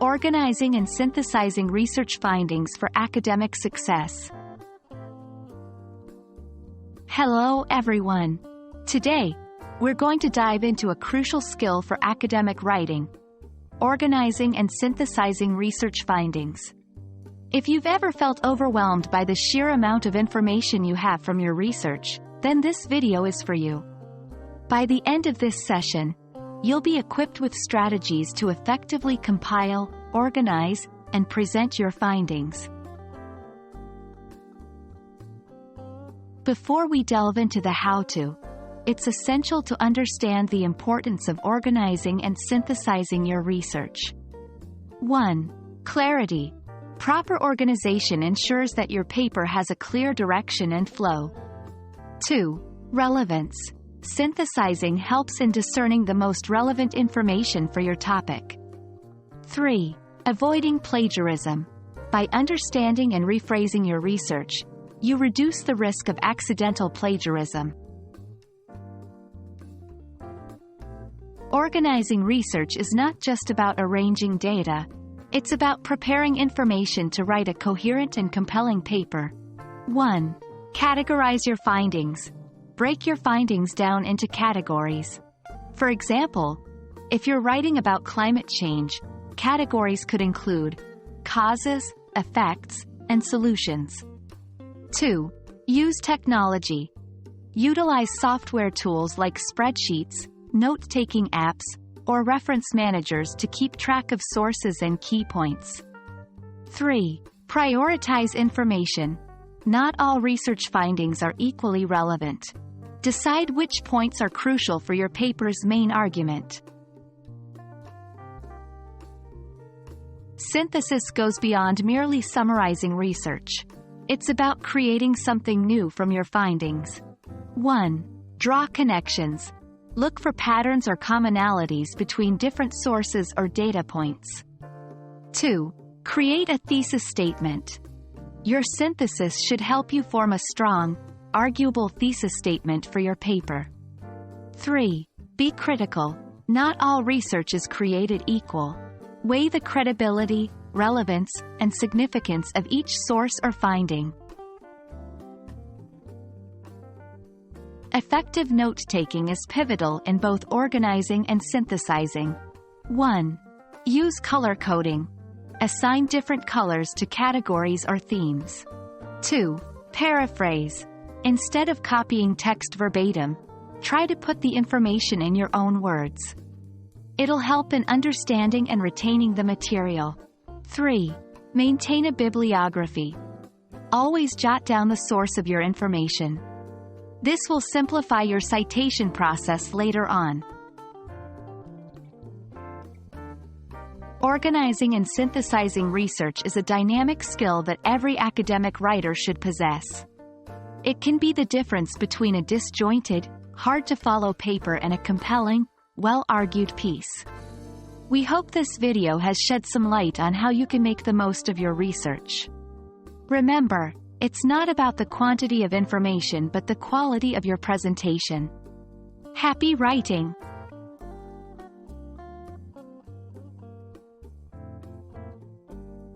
Organizing and Synthesizing Research Findings for Academic Success. Hello everyone. Today, we're going to dive into a crucial skill for academic writing: organizing and synthesizing research findings. If you've ever felt overwhelmed by the sheer amount of information you have from your research, then this video is for you. By the end of this session, you'll be equipped with strategies to effectively compile, organize, and present your findings. Before we delve into the how-to, it's essential to understand the importance of organizing and synthesizing your research. 1. Clarity. Proper organization ensures that your paper has a clear direction and flow. 2. Relevance. Synthesizing helps in discerning the most relevant information for your topic. 3. Avoiding plagiarism. By understanding and rephrasing your research, you reduce the risk of accidental plagiarism. Organizing research is not just about arranging data. It's about preparing information to write a coherent and compelling paper. 1. Categorize your findings. Break your findings down into categories. For example, if you're writing about climate change, categories could include causes, effects, and solutions. 2. Use technology. Utilize software tools like spreadsheets, note-taking apps, or reference managers to keep track of sources and key points. 3. Prioritize information. Not all research findings are equally relevant. Decide which points are crucial for your paper's main argument. Synthesis goes beyond merely summarizing research. It's about creating something new from your findings. 1. Draw connections. Look for patterns or commonalities between different sources or data points. 2. Create a thesis statement. Your synthesis should help you form a strong, arguable thesis statement for your paper. 3. Be critical. Not all research is created equal. Weigh the credibility, relevance, and significance of each source or finding. Effective note-taking is pivotal in both organizing and synthesizing. 1. Use color coding. Assign different colors to categories or themes. 2. Paraphrase. Instead of copying text verbatim, try to put the information in your own words. It'll help in understanding and retaining the material. 3. Maintain a bibliography. Always jot down the source of your information. This will simplify your citation process later on. Organizing and synthesizing research is a dynamic skill that every academic writer should possess. It can be the difference between a disjointed, hard-to-follow paper and a compelling, well-argued piece. We hope this video has shed some light on how you can make the most of your research. Remember, it's not about the quantity of information but the quality of your presentation. Happy writing!